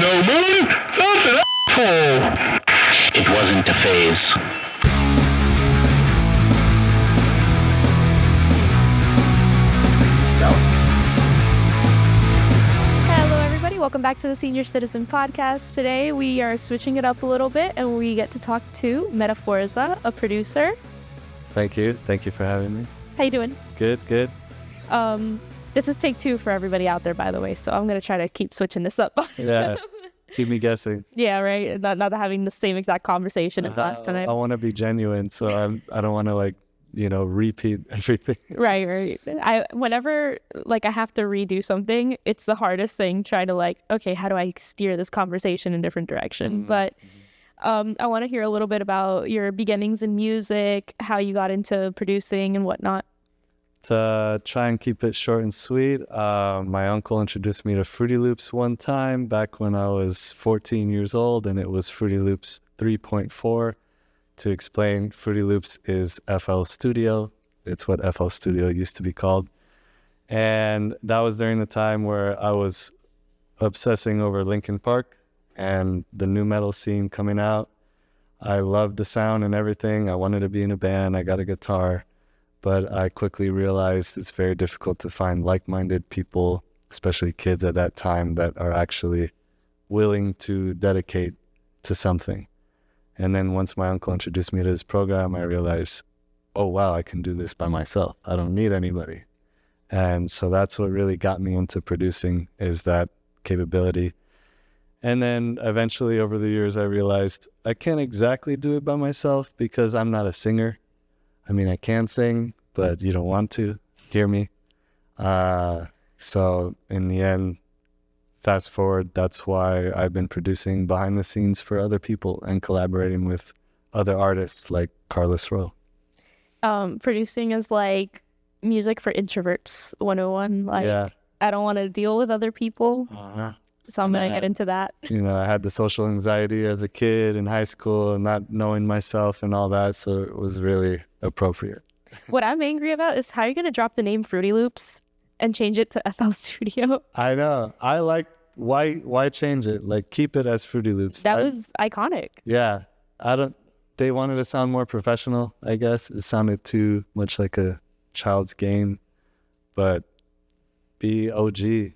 no money, that's an asshole. It wasn't a phase. Hello, everybody. Welcome back to the Senior Citizen Podcast. Today, we are switching it up a little bit, and we get to talk to Meta Forza, a producer. Thank you. Thank you for having me. How you doing? Good. This is take 2 for everybody out there, by the way, so I'm going to try to keep switching this up. Yeah. Keep me guessing. Yeah, right? Not having the same exact conversation as last time. I want to be genuine, so I don't want to repeat everything. Right. Whenever I have to redo something, it's the hardest thing trying to okay, how do I steer this conversation in a different direction? But I want to hear a little bit about your beginnings in music, how you got into producing and whatnot. To try and keep it short and sweet, my uncle introduced me to Fruity Loops one time back when I was 14 years old, and it was Fruity Loops 3.4. To explain, Fruity Loops is FL Studio. It's what FL Studio used to be called. And that was during the time where I was obsessing over Linkin Park and the new metal scene coming out. I loved the sound and everything. I wanted to be in a band. I got a guitar. But I quickly realized it's very difficult to find like-minded people, especially kids at that time, that are actually willing to dedicate to something. And then once my uncle introduced me to this program, I realized, oh, wow, I can do this by myself. I don't need anybody. And so that's what really got me into producing, is that capability. And then eventually over the years, I realized I can't exactly do it by myself because I'm not a singer. I mean, I can sing, but you don't want to hear me. So in the end, fast forward, that's why I've been producing behind the scenes for other people and collaborating with other artists like Carlos Rowe. Producing is like music for introverts 101. Yeah. I don't want to deal with other people. So I'm going to get into that. I had the social anxiety as a kid in high school and not knowing myself and all that. So it was really appropriate. What I'm angry about is how you're going to drop the name Fruity Loops and change it to FL Studio. I know. I like, why change it? Keep it as Fruity Loops. That was iconic. Yeah. They wanted to sound more professional, I guess. It sounded too much like a child's game. But be OG,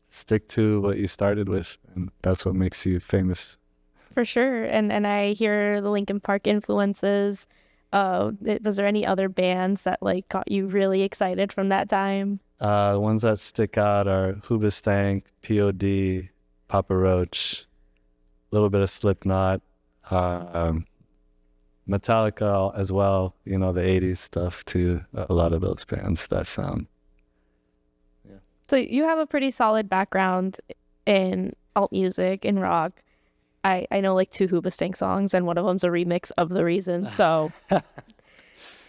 Stick to what you started with, and that's what makes you famous. For sure. And I hear the Linkin Park influences. Was there any other bands that got you really excited from that time? The ones that stick out are Hoobastank, POD, Papa Roach, a little bit of Slipknot, Metallica as well, the 80s stuff too. A lot of those bands, that sound. So you have a pretty solid background in alt music, in rock. I know 2 Hoobastank songs, and one of them's a remix of The Reason. So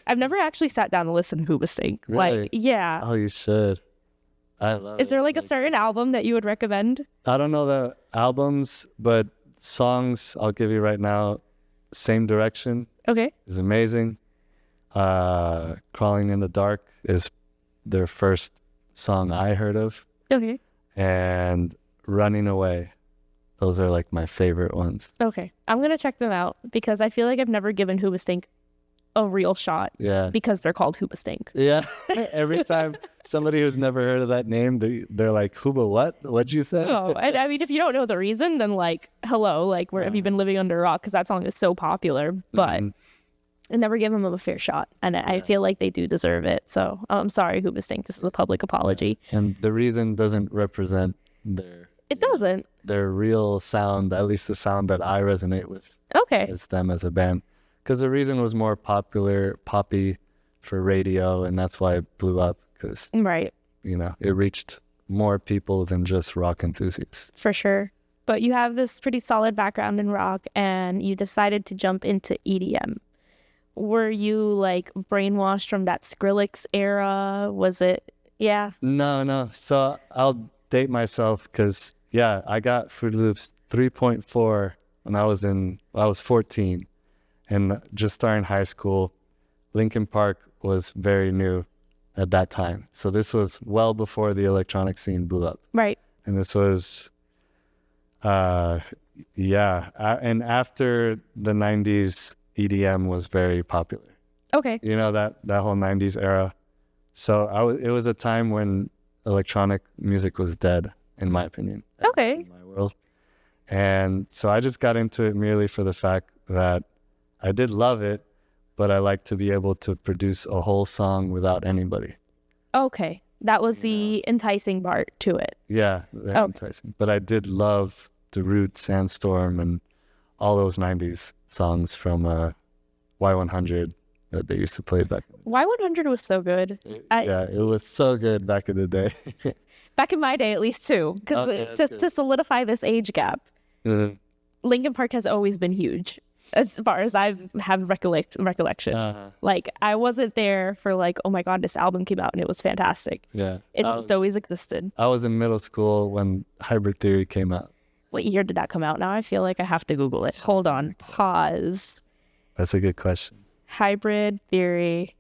I've never actually sat down and listened to Hoobastank. Really? Yeah. Oh, you should. I love it. Is there a certain album that you would recommend? I don't know the albums, but songs I'll give you right now. Same Direction. Okay. Is amazing. Crawling in the Dark is their first song I heard of. Okay. And Running Away. Those are my favorite ones. Okay. I'm going to check them out because I feel like I've never given Hoobastank a real shot. Yeah. Because they're called Hoobastank. Yeah. Every time somebody who's never heard of that name, they're like, Hooba what? What'd you say? Oh, I mean, if you don't know The Reason, then hello, where have you been living under a rock? Because that song is so popular. But I never give them a fair shot, and I feel like they do deserve it. So I'm sorry, Hoobastank. This is a public apology. And The Reason doesn't represent their... It doesn't. Their real sound, at least the sound that I resonate with. Okay. Is them as a band. Because The Reason was more popular, poppy for radio, and that's why it blew up. Because, right. It reached more people than just rock enthusiasts. For sure. But you have this pretty solid background in rock, and you decided to jump into EDM. Were you brainwashed from that Skrillex era? Was it? Yeah. No. So I'll date myself because, I got Fruity Loops 3.4 when I was 14 and just starting high school. Linkin Park was very new at that time. So this was well before the electronic scene blew up. Right. And this was, Uh, yeah. And after the 90s, EDM was very popular. Okay. You know, that whole 90s era. So it was a time when electronic music was dead, in my opinion. Okay. In my world. And so I just got into it merely for the fact that I did love it, but I like to be able to produce a whole song without anybody. Okay. That was the enticing part to it. Yeah, they're enticing. But I did love The Root, Sandstorm, and all those 90s songs from Y100 that they used to play back. Y100 was so good. Yeah, it was so good back in the day. Back in my day, at least, too. Because to solidify this age gap, Linkin Park has always been huge, as far as I have recollection. Like, I wasn't there for like, oh my God, this album came out and it was fantastic. Yeah. It's just always existed. I was in middle school when Hybrid Theory came out. What year did that come out? Now I feel like I have to Google it. Hold on. Pause. That's a good question. Hybrid Theory,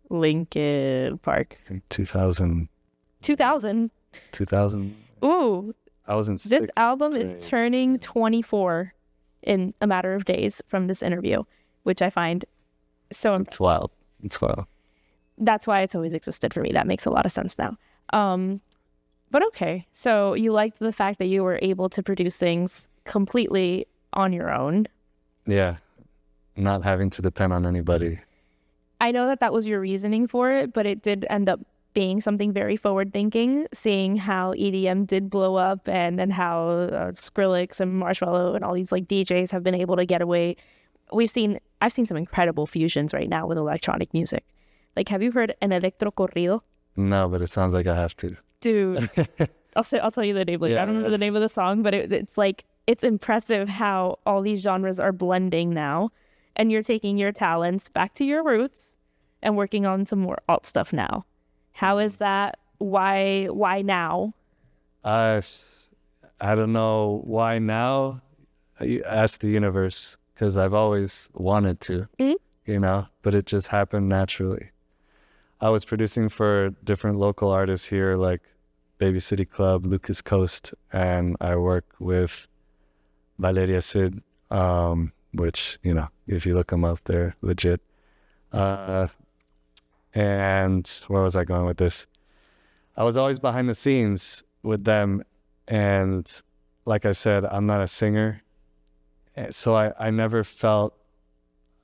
Linkin Park. 2000. 2000. 2000. Ooh. I was in This album is turning 24 in a matter of days from this interview, which I find so impressive. It's wild. That's why it's always existed for me. That makes a lot of sense now. But okay, so you liked the fact that you were able to produce things completely on your own. Yeah, not having to depend on anybody. I know that was your reasoning for it, but it did end up being something very forward-thinking, seeing how EDM did blow up and how Skrillex and Marshmello and all these like DJs have been able to get away. I've seen some incredible fusions right now with electronic music. Like, have you heard an electro corrido? No, but it sounds like I have to. Dude, I'll tell you the name. Like, I don't remember the name of the song, but it's like, it's impressive how all these genres are blending now, and you're taking your talents back to your roots and working on some more alt stuff now. How is that? Why now? I don't know why now. You ask the universe, because I've always wanted to, you know, but it just happened naturally. I was producing for different local artists here, like Baby City Club, Lucas Coast, and I work with Valeria Sid, which, you know, if you look them up, they're legit. And where was I going with this? I was always behind the scenes with them. And like I said, I'm not a singer. So I never felt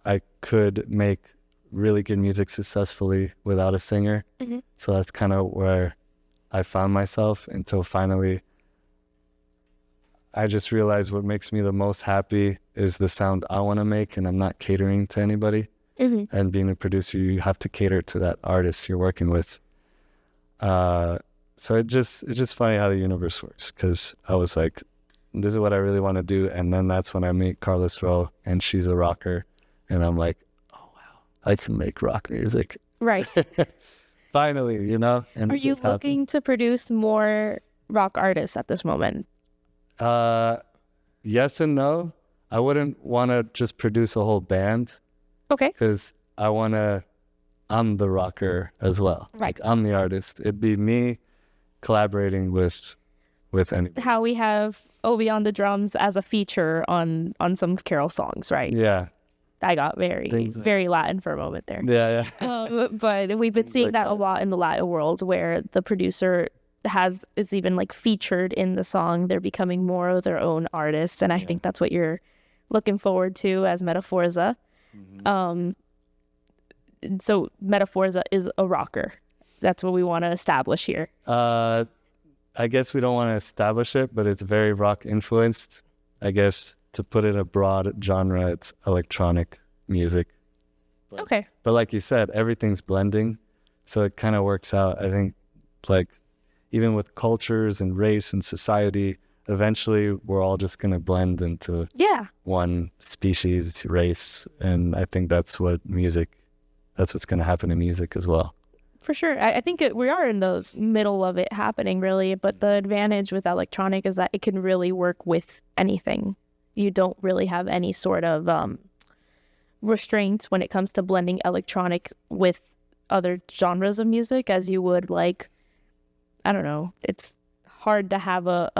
I could make really good music successfully without a singer. So that's kind of where I found myself until finally I just realized what makes me the most happy is the sound I want to make, and I'm not catering to anybody. And being a producer, you have to cater to that artist you're working with. So it's just funny how the universe works, because I was like, this is what I really want to do. And then that's when I meet Carlos Rowe, and she's a rocker. And I'm like, oh, wow, I can make rock music. Right. Finally, you know? And are you looking to produce more rock artists at this moment? Yes and no. I wouldn't want to just produce a whole band. Okay. Because I'm the rocker as well. Right. Like, I'm the artist. It'd be me collaborating with anybody. How we have Obi on the drums as a feature on some Carol songs, right? Yeah. I got very Latin for a moment there. Yeah. But we've been seeing that a lot in the Latin world, where the producer is even like featured in the song. They're becoming more of their own artists, and I think that's what you're looking forward to as Meta Forza. So Meta Forza is a rocker. That's what we want to establish here. I guess we don't want to establish it, but it's very rock influenced. I guess to put it in a broad genre, it's electronic music. Okay. But like you said, everything's blending, so it kind of works out. I think, like, even with cultures and race and society, eventually we're all just going to blend into one species, race. And I think that's what's going to happen in music as well. For sure. I think we are in the middle of it happening, really. But the advantage with electronic is that it can really work with anything. You don't really have any sort of restraints when it comes to blending electronic with other genres of music, as you would, like, I don't know. It's hard to have a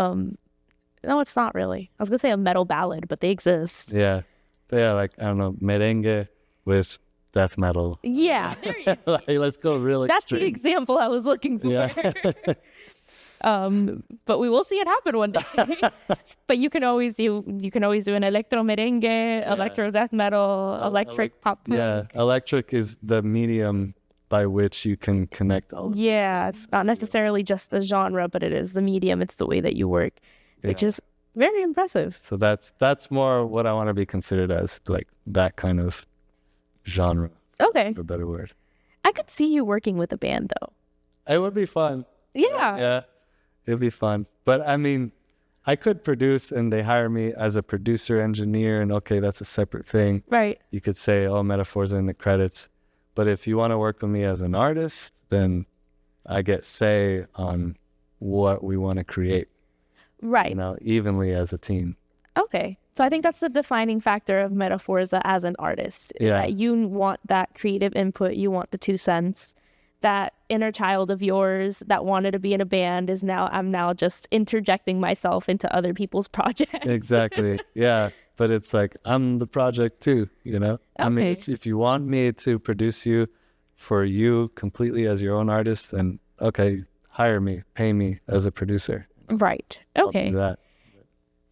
No, it's not really. I was gonna say a metal ballad, but they exist. Yeah. But yeah, like, I don't know, merengue with death metal. Yeah, there you Like, let's go real That's extreme. the example I was looking for. Yeah. But we will see it happen one day. But you can always do an electro merengue, electro death metal, electric pop punk. Yeah, electric is the medium by which you can connect all of it. Yeah, it's not necessarily just the genre, but it is the medium. It's the way that you work, which is very impressive. So that's more what I want to be considered as, like that kind of genre, Okay. for a better word. I could see you working with a band, though. It would be fun. Yeah. Yeah, it'd be fun. But I mean, I could produce and they hire me as a producer engineer, and okay, that's a separate thing. Right. You could say, oh, Meta Forza in the credits. But if you want to work with me as an artist, then I get say on what we want to create, Right. you know, evenly as a team. Okay. So I think that's the defining factor of Meta Forza as an artist. Is Yeah. that you want that creative input. You want the 2 cents. That inner child of yours that wanted to be in a band I'm now just interjecting myself into other people's projects. Exactly. Yeah. But it's like, I'm the project too, you know? I mean, Okay. if you want me to produce you for you completely as your own artist, then okay, hire me, pay me as a producer. Right. I'll Okay. do that.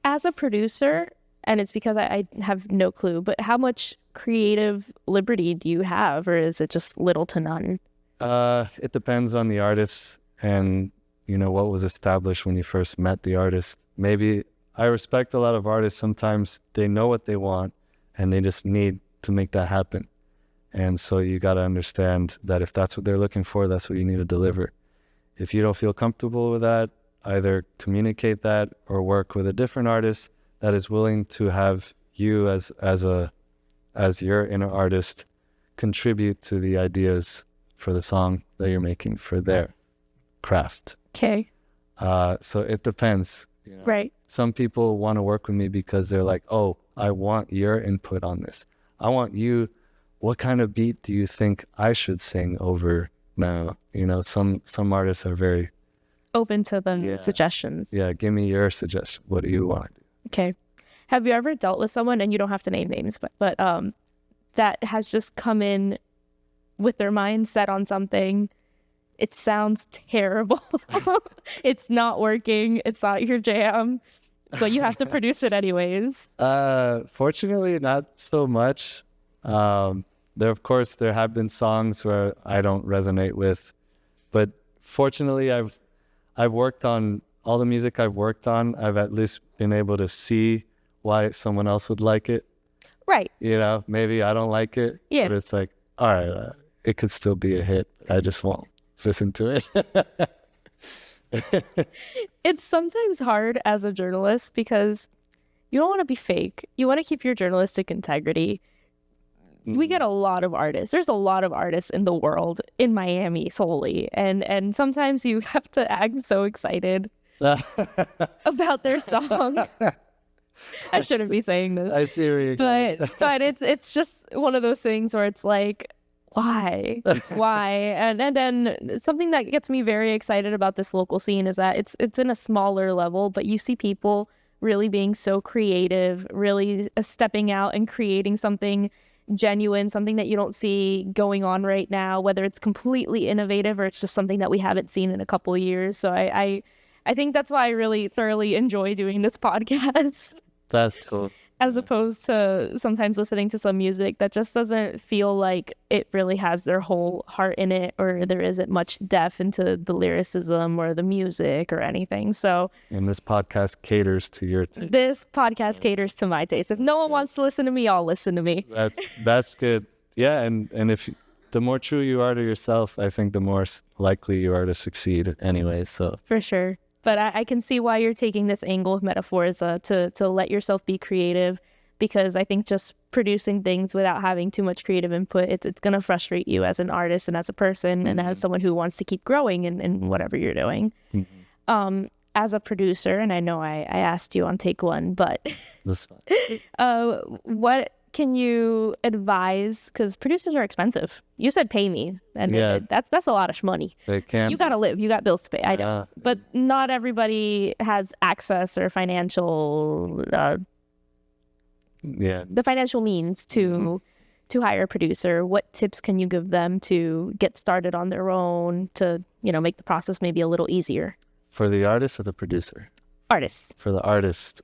As a producer, and it's because I have no clue, but how much creative liberty do you have, or is it just little to none? It depends on the artist and, you know, what was established when you first met the artist. Maybe I respect a lot of artists. Sometimes they know what they want and they just need to make that happen. And so you got to understand that if that's what they're looking for, that's what you need to deliver. If you don't feel comfortable with that, either communicate that or work with a different artist that is willing to have you as your inner artist contribute to the ideas for the song that you're making for their craft. Okay. So it depends. You know? Right. Some people want to work with me because they're like, oh, I want your input on this. I want you, what kind of beat do you think I should sing over now? You know, some artists are very, Open to the suggestions. yeah, give me your suggestion. What do you want? Okay. Have you ever dealt with someone, and you don't have to name names, but that has just come in with their mind set on something? It sounds terrible. It's not working. It's not your jam, but you have to produce it anyways. Fortunately, not so much. There have been songs where I don't resonate with, but fortunately, I've worked on all the music I've worked on. I've at least been able to see why someone else would like it. Right. You know, maybe I don't like it, Yeah. but it's like, all right, it could still be a hit. I just won't listen to it. It's sometimes hard as a journalist because you don't want to be fake. You want to keep your journalistic integrity. We get a lot of artists. There's a lot of artists in the world, in Miami solely. And sometimes you have to act so excited about their song. I shouldn't be saying this. I see where you're going. But it's just one of those things where it's like, why? Why? And then something that gets me very excited about this local scene is that it's in a smaller level, but you see people really being so creative, really stepping out and creating something genuine, something that you don't see going on right now, whether it's completely innovative or it's just something that we haven't seen in a couple of years. So I think that's why I really thoroughly enjoy doing this podcast. That's cool. As opposed to sometimes listening to some music that just doesn't feel like it really has their whole heart in it, or there isn't much depth into the lyricism or the music or anything. So And this podcast caters to your taste. this podcast caters to my taste. If no one wants to listen to me, I'll listen to me. That's good. Yeah, and if the more true you are to yourself, I think the more likely you are to succeed anyway. So For sure. But I can see why you're taking this angle of Meta Forza to let yourself be creative, because I think just producing things without having too much creative input, it's going to frustrate you as an artist and as a person and as someone who wants to keep growing in whatever you're doing. As a producer, and I know I asked you on take one, but that's fine. what can you advise? Because producers are expensive. You said pay me, and Yeah. that's a lot of money. They can't. You gotta live. You got bills to pay. I don't. But not everybody has access or financial the financial means to hire a producer. What tips can you give them to get started on their own to make the process maybe a little easier? For the artist or the producer? Artists. For the artist,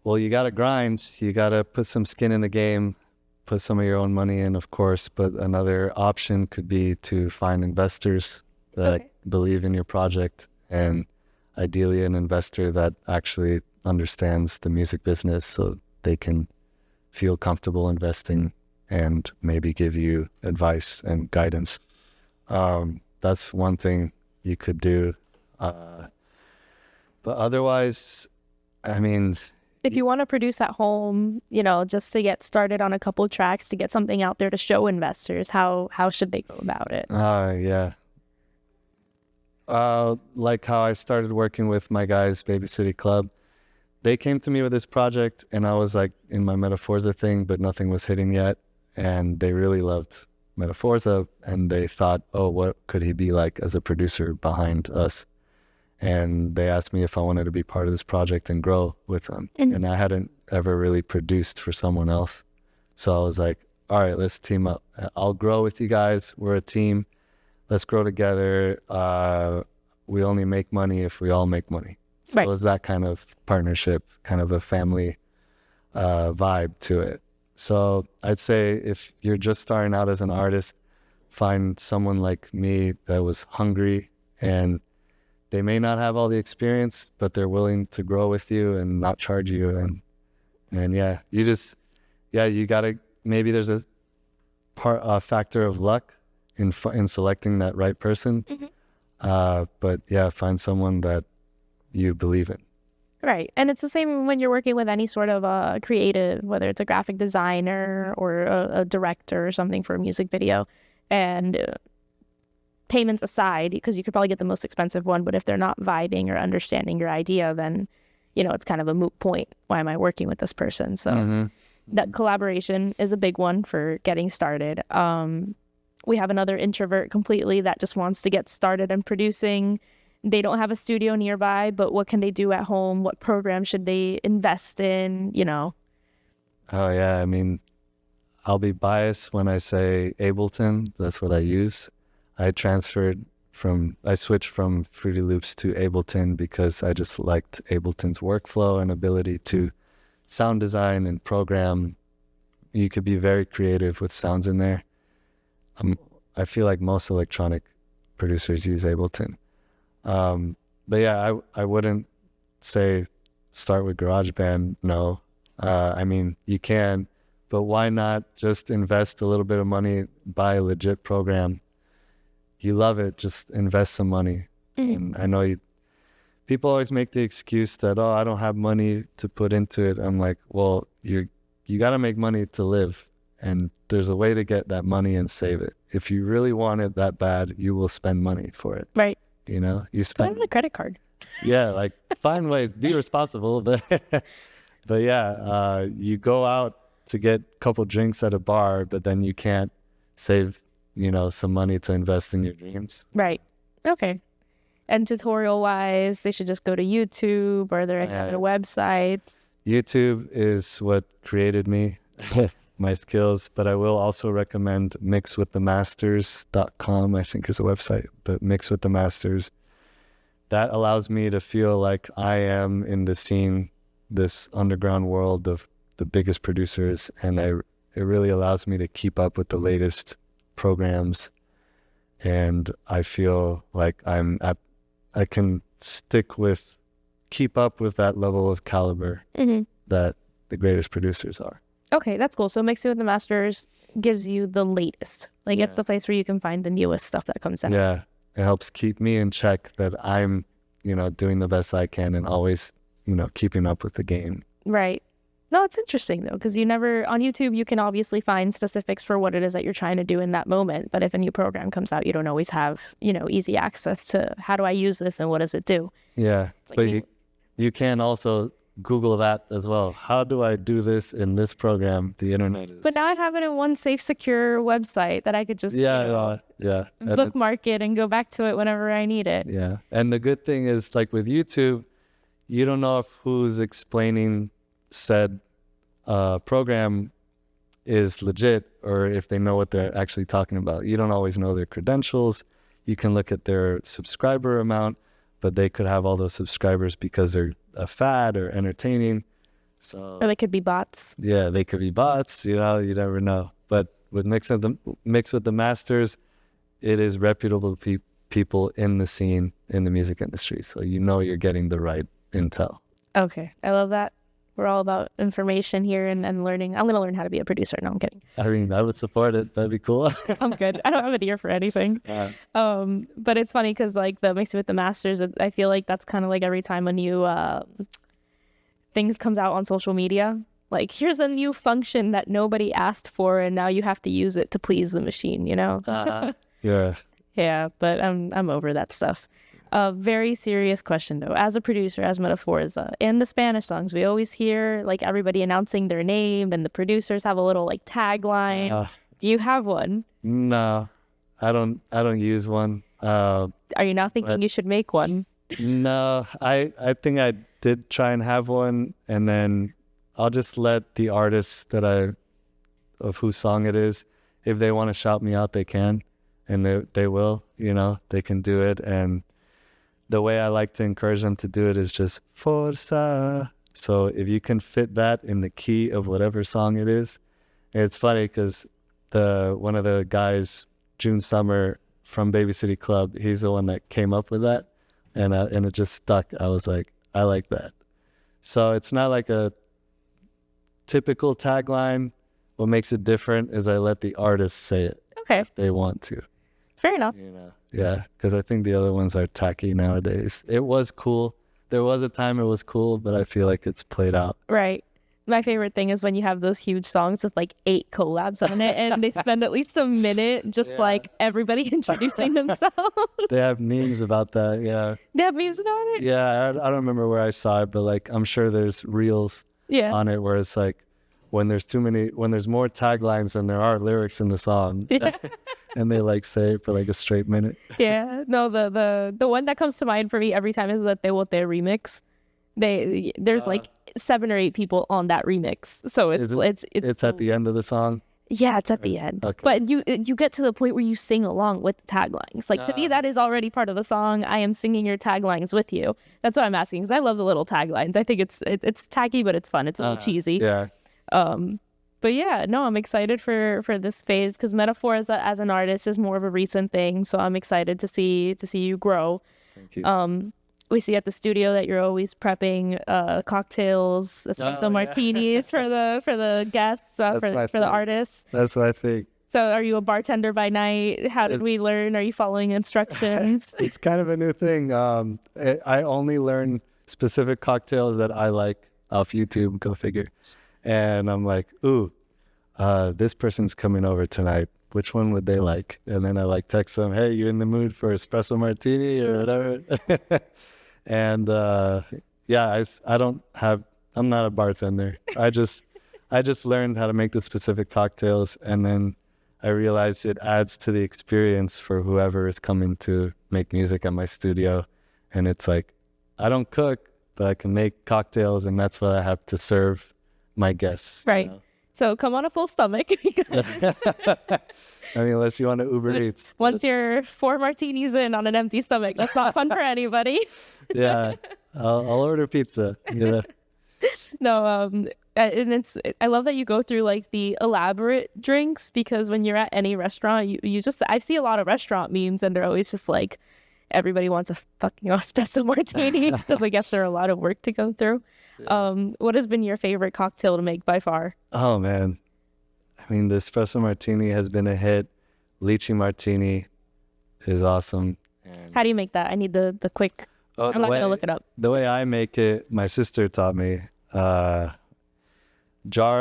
well, you gotta grind. You gotta put some skin in the game, put some of your own money in, of course. But another option could be to find investors that believe in your project, and ideally an investor that actually understands the music business, so they can feel comfortable investing and maybe give you advice and guidance. That's one thing you could do. But otherwise, I mean, if you want to produce at home, just to get started on a couple tracks, to get something out there to show investors, how should they go about it? Yeah. Like how I started working with my guys, Baby City Club. They came to me with this project, and I was like in my Meta Forza thing, but nothing was hitting yet. And they really loved Meta Forza, and they thought, oh, what could he be like as a producer behind us? And they asked me if I wanted to be part of this project and grow with them. And I hadn't ever really produced for someone else. So I was like, all right, let's team up. I'll grow with you guys. We're a team. Let's grow together. We only make money if we all make money. So it was that kind of partnership, kind of a family vibe to it. So I'd say if you're just starting out as an artist, find someone like me that was hungry, and they may not have all the experience, but they're willing to grow with you and not charge you. And you gotta, maybe there's a factor of luck in selecting that right person. But yeah, find someone that you believe in. Right. And it's the same when you're working with any sort of creative, whether it's a graphic designer or a director or something for a music video. And payments aside, because you could probably get the most expensive one, but if they're not vibing or understanding your idea, then, it's kind of a moot point. Why am I working with this person? So that collaboration is a big one for getting started. We have another introvert completely that just wants to get started in producing. They don't have a studio nearby, but what can they do at home? What program should they invest in? Oh yeah, I mean, I'll be biased when I say Ableton. That's what I use. I switched from Fruity Loops to Ableton because I just liked Ableton's workflow and ability to sound design and program. You could be very creative with sounds in there. I feel like most electronic producers use Ableton. But yeah, I wouldn't say start with GarageBand. No. I mean, you can, but why not just invest a little bit of money, buy a legit program? You love it, just invest some money. And I know people always make the excuse that, oh, I don't have money to put into it. I'm like, well, you got to make money to live. And there's a way to get that money and save it. If you really want it that bad, you will spend money for it. Right. You Put spend it on a credit card. Yeah, like find ways, be responsible. But yeah, you go out to get a couple drinks at a bar, but then you can't save, some money to invest in your dreams. Right. Okay. And tutorial wise, they should just go to YouTube, or they're at a website. YouTube is what created me, my skills, but I will also recommend mixwiththemasters.com, I think is a website, but Mix with the Masters. That allows me to feel like I am in the scene, this underground world of the biggest producers, and it really allows me to keep up with the latest programs, and I feel like I can keep up with that level of caliber that the greatest producers are. Okay, that's cool. So Mixing with the Masters gives you the latest. It's the place where you can find the newest stuff that comes out. Yeah, it helps keep me in check that I'm, doing the best I can and always, keeping up with the game. Right. No, it's interesting though, because on YouTube, you can obviously find specifics for what it is that you're trying to do in that moment. But if a new program comes out, you don't always have, easy access to how do I use this and what does it do? Yeah, but you can also Google that as well. How do I do this in this program? The internet is. But now I have it in one safe, secure website that I could just bookmark it and go back to it whenever I need it. Yeah. And the good thing is, like with YouTube, you don't know if who's explaining said program is legit or if they know what they're actually talking about. You don't always know their credentials. You can look at their subscriber amount, but they could have all those subscribers because they're a fad or entertaining. So, or they could be bots. Yeah, they could be bots. You know, you never know. But with mixed with the masters, it is reputable people in the scene in the music industry. So you know you're getting the right intel. Okay, I love that. We're all about information here and learning. I'm going to learn how to be a producer. No, I'm kidding. I mean, I would support it. That'd be cool. I'm good. I don't have an ear for anything. But it's funny because like the mixing with the masters, I feel like that's kind of like every time a new things comes out on social media. Like, here's a new function that nobody asked for, and now you have to use it to please the machine, you know? Yeah. Yeah, but I'm over that stuff. A very serious question, though. As a producer, as Meta Forza, in the Spanish songs, we always hear like everybody announcing their name, and the producers have a little like tagline. Do you have one? No, I don't use one. Are you now thinking you should make one? No, I think I did try and have one, and then I'll just let the artists of whose song it is, if they want to shout me out, they can, and they will. You know, they can do it, and the way I like to encourage them to do it is just Forza. So if you can fit that in the key of whatever song it is, it's funny because one of the guys, June Summer from Baby City Club, he's the one that came up with that, and it just stuck. I was like, I like that. So it's not like a typical tagline. What makes it different is I let the artist say it if they want to. Fair enough. You know, yeah, because I think the other ones are tacky nowadays. It was cool. There was a time it was cool, but I feel like it's played out. Right. My favorite thing is when you have those huge songs with like 8 collabs on it, and they spend at least a minute just like everybody introducing themselves. They have memes about that, yeah. They have memes about it? Yeah, I don't remember where I saw it, but like I'm sure there's reels on it where it's like when there's more taglines than there are lyrics in the song. And they like say it for like a straight minute. Yeah. No, the one that comes to mind for me every time is that Te Bote remix. There's like 7 or 8 people on that remix. So it's at the end of the song. Yeah, it's at the end. Okay. But you get to the point where you sing along with the taglines. Like to me, that is already part of the song. I am singing your taglines with you. That's what I'm asking, because I love the little taglines. I think it's tacky, but it's fun. It's a little cheesy. Yeah. But yeah, no, I'm excited for this phase because Meta Forza as an artist is more of a recent thing. So I'm excited to see you grow. Thank you. We see at the studio that you're always prepping cocktails, espresso martinis for the guests, for the artists. That's what I think. So are you a bartender by night? How did we learn? Are you following instructions? It's kind of a new thing. I only learn specific cocktails that I like off YouTube, go figure. And I'm like, ooh, this person's coming over tonight. Which one would they like? And then I like text them, hey, you in the mood for espresso martini or whatever? And I'm not a bartender. I just learned how to make the specific cocktails, and then I realized it adds to the experience for whoever is coming to make music at my studio. And it's like, I don't cook, but I can make cocktails, and that's what I have to serve my guests. Right. You know? So come on a full stomach. I mean, unless you want to Uber Eats. Once you're 4 martinis in on an empty stomach, that's not fun for anybody. Yeah. I'll order pizza. You know? No, and I love that you go through like the elaborate drinks, because when you're at any restaurant, I see a lot of restaurant memes, and they're always just like, everybody wants a fucking espresso martini, because I guess there are a lot of work to go through. Yeah. What has been your favorite cocktail to make by far? Oh man, I mean, the espresso martini has been a hit. Lychee martini is awesome. How do you make that? I need the quick. I'm not gonna look it up. The way I make it, my sister taught me. Jar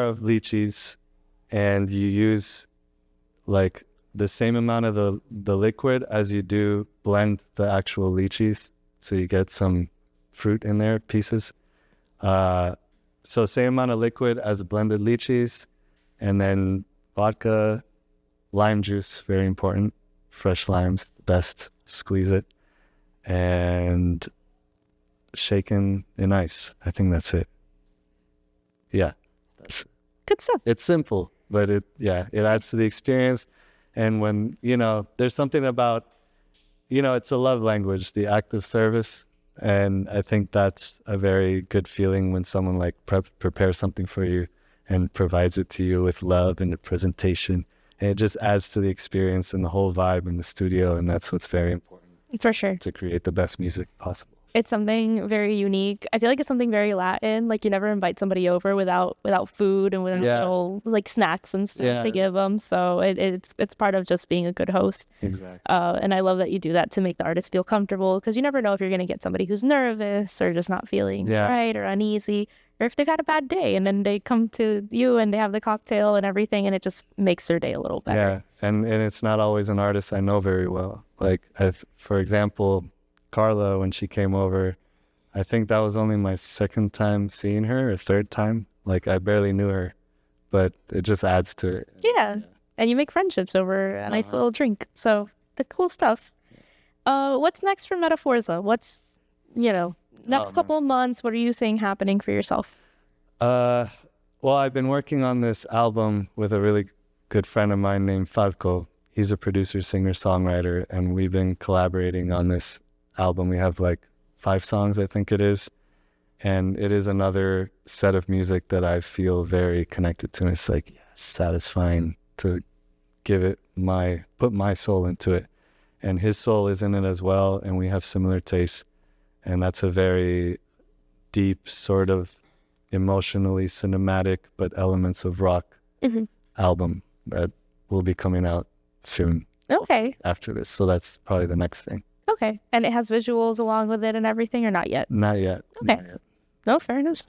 of lychees, and you use like the same amount of the liquid as you do blend the actual lychees, so you get some fruit in there, pieces. So same amount of liquid as blended lychees, and then vodka, lime juice, very important. Fresh limes, the best. Squeeze it. And shaken in ice. I think that's it. Yeah. Good stuff. It's simple, but it adds to the experience. And when, there's something about, it's a love language, the act of service. And I think that's a very good feeling when someone like prepares something for you and provides it to you with love and the presentation. And it just adds to the experience and the whole vibe in the studio. And that's what's very important. For sure. To create the best music possible. It's something very unique. I feel like it's something very Latin. Like you never invite somebody over without food and without little like snacks and stuff to give them. So it's part of just being a good host. Exactly. And I love that you do that to make the artist feel comfortable, because you never know if you're going to get somebody who's nervous or just not feeling right or uneasy, or if they've had a bad day and then they come to you and they have the cocktail and everything, and it just makes their day a little better. Yeah, and it's not always an artist I know very well. Like, for example, Carla, when she came over, I think that was only my second time seeing her, or third time. Like, I barely knew her, but it just adds to it. Yeah. And you make friendships over a nice little drink. So the cool stuff. What's next for Meta Forza? What's, next couple of months, what are you seeing happening for yourself? Well, I've been working on this album with a really good friend of mine named Falco. He's a producer, singer, songwriter, and we've been collaborating on this album. We have like 5 songs, I think it is. And it is another set of music that I feel very connected to. It's like satisfying to put my soul into it. And his soul is in it as well. And we have similar tastes. And that's a very deep, sort of emotionally cinematic, but elements of rock album that will be coming out soon. Okay. After this. So that's probably the next thing. Okay. And it has visuals along with it and everything, or not yet? Not yet. Okay. Not yet. No, fair enough.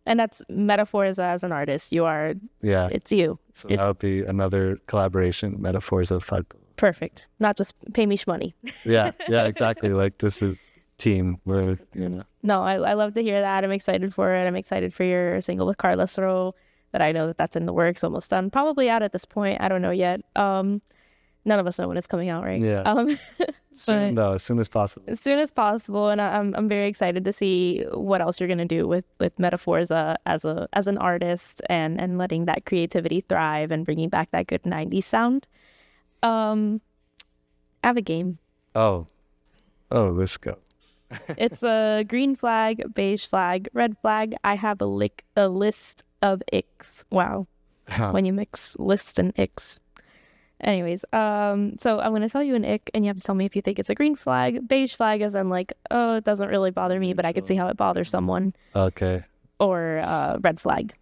And that's Meta Forza as an artist. You are, it's you. So that'll be another collaboration, Meta Forza Falco. Perfect. Not just pay me shmoney. Yeah, exactly. Like, this is team. No, I love to hear that. I'm excited for it. I'm excited for your single with Carlos Ro, that I know that's in the works, almost done. Probably out at this point. I don't know yet. None of us know when it's coming out, right? Yeah. Soon, though, as soon as possible. As soon as possible, and I'm very excited to see what else you're gonna do with Meta Forza as an artist, and letting that creativity thrive and bringing back that good '90s sound. I have a game. Oh, let's go. It's a green flag, beige flag, red flag. I have a list of icks. Wow, when you mix list and icks. Anyways, so I'm going to tell you an ick, and you have to tell me if you think it's a green flag. Beige flag as in like, oh, it doesn't really bother me, but I can see how it bothers someone. Okay. Or red flag.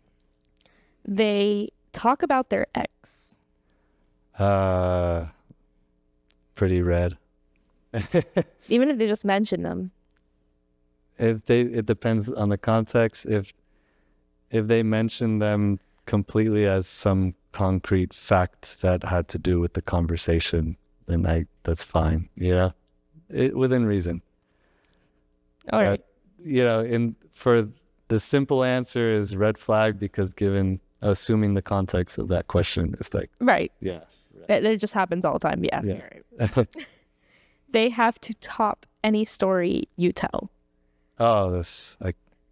They talk about their ex. Pretty red. Even if they just mention them. It depends on the context. If they mention them completely as some concrete fact that had to do with the conversation, then that's fine. Within reason. All right. For the simple answer is red flag, because assuming the context of that question is like right. Yeah. It just happens all the time. Yeah. Right. They have to top any story you tell. Oh, that's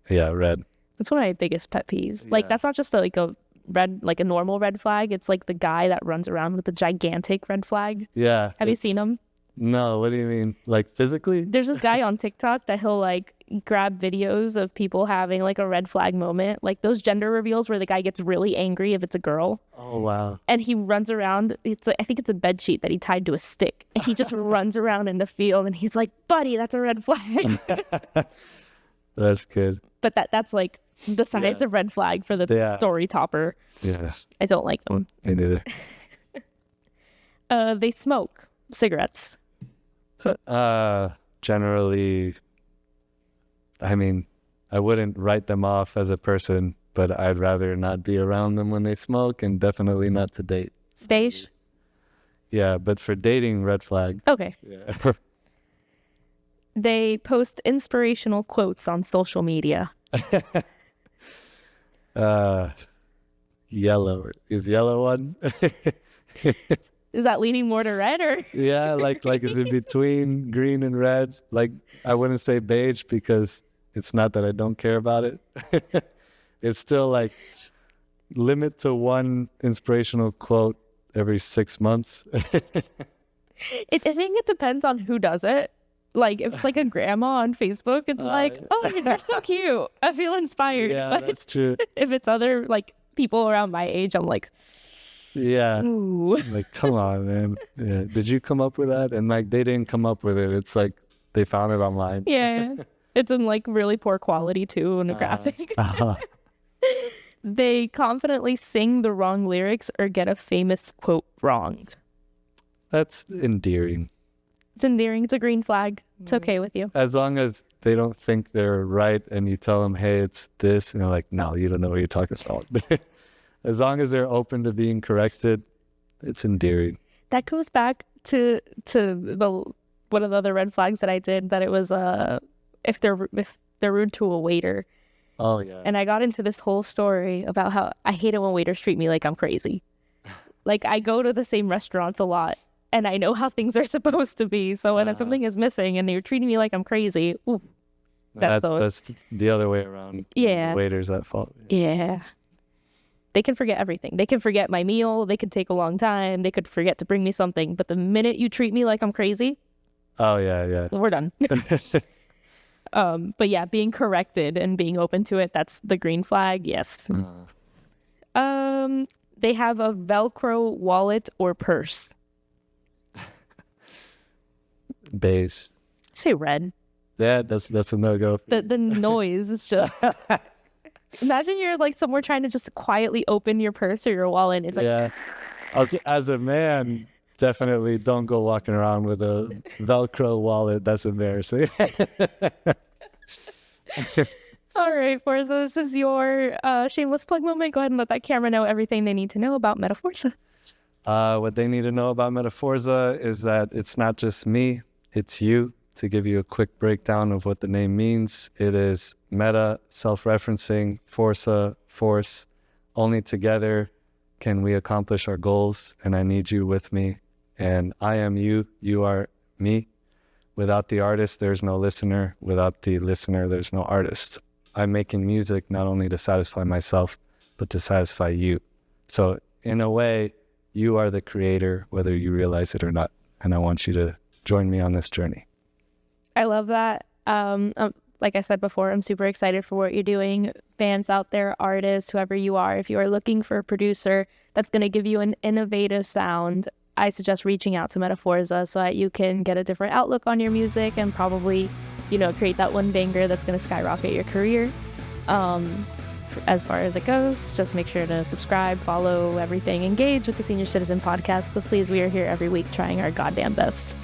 red. That's one of my biggest pet peeves. Like, that's not just a normal red flag. It's like the guy that runs around with the gigantic red flag. Yeah. Have you seen him? No, what do you mean? Like, physically? There's this guy on TikTok that he'll like grab videos of people having like a red flag moment, like those gender reveals where the guy gets really angry if it's a girl. Oh, wow. And he runs around. I think it's a bed sheet that he tied to a stick, and he just runs around in the field, and he's like, buddy, that's a red flag. That's good. But that's like the size of red flag for the story topper. Yeah. I don't like them. Me neither. They smoke cigarettes. Generally, I mean, I wouldn't write them off as a person, but I'd rather not be around them when they smoke, and definitely not to date. Beige? Yeah, but for dating, red flag. Okay. Yeah. They post inspirational quotes on social media. Yellow. Is yellow one? Is that leaning more to red or? Yeah, like is it between green and red? Like I wouldn't say beige because it's not that I don't care about it. It's still like limit to one inspirational quote every 6 months. I think it depends on who does it. Like if it's like a grandma on Facebook, it's like, oh, you're so cute. I feel inspired. Yeah, but that's true. if it's other like people around my age, I'm like, Yeah. ooh. Like, come on, man. Yeah. Did you come up with that? And like, they didn't come up with it. It's like they found it online. Yeah. It's in like really poor quality too in a graphic. They confidently sing the wrong lyrics or get a famous quote wrong. That's endearing. It's endearing. It's a green flag. It's okay with you. As long as they don't think they're right and you tell them, hey, it's this. And they're like, no, you don't know what you're talking about. As long as they're open to being corrected, it's endearing. That goes back to the one of the other red flags that I did, that it was if they're rude to a waiter. Oh, yeah. And I got into this whole story about how I hate it when waiters treat me like I'm crazy. Like I go to the same restaurants a lot and I know how things are supposed to be. So when something is missing and you're treating me like I'm crazy, ooh, that's the other way around. Yeah. The waiter's at fault. Yeah. They can forget everything. They can forget my meal. They could take a long time. They could forget to bring me something. But the minute you treat me like I'm crazy, oh, yeah. we're done. But yeah, being corrected and being open to it, that's the green flag. Yes. They have a Velcro wallet or purse. Beige. Say red. Yeah, that's a no-go. The noise is just... Imagine you're like somewhere trying to just quietly open your purse or your wallet. And it's like... Yeah. Okay, as a man, definitely don't go walking around with a Velcro wallet. That's embarrassing. All right, Forza, this is your shameless plug moment. Go ahead and let that camera know everything they need to know about Meta Forza. What they need to know about Meta Forza is that it's not just me, it's you. To give you a quick breakdown of what the name means, it is meta, self-referencing, Forza, force. Only together can we accomplish our goals, and I need you with me. And I am you, you are me. Without the artist, there's no listener. Without the listener, there's no artist. I'm making music not only to satisfy myself, but to satisfy you. So in a way, you are the creator, whether you realize it or not. And I want you to join me on this journey. I love that. Like I said before, I'm super excited for what you're doing. Fans out there, artists, whoever you are, if you are looking for a producer that's going to give you an innovative sound, I suggest reaching out to Meta Forza so that you can get a different outlook on your music and probably, create that one banger that's going to skyrocket your career. As far as it goes, just make sure to subscribe, follow everything, engage with the Senior Citizen Podcast, because please, we are here every week trying our goddamn best.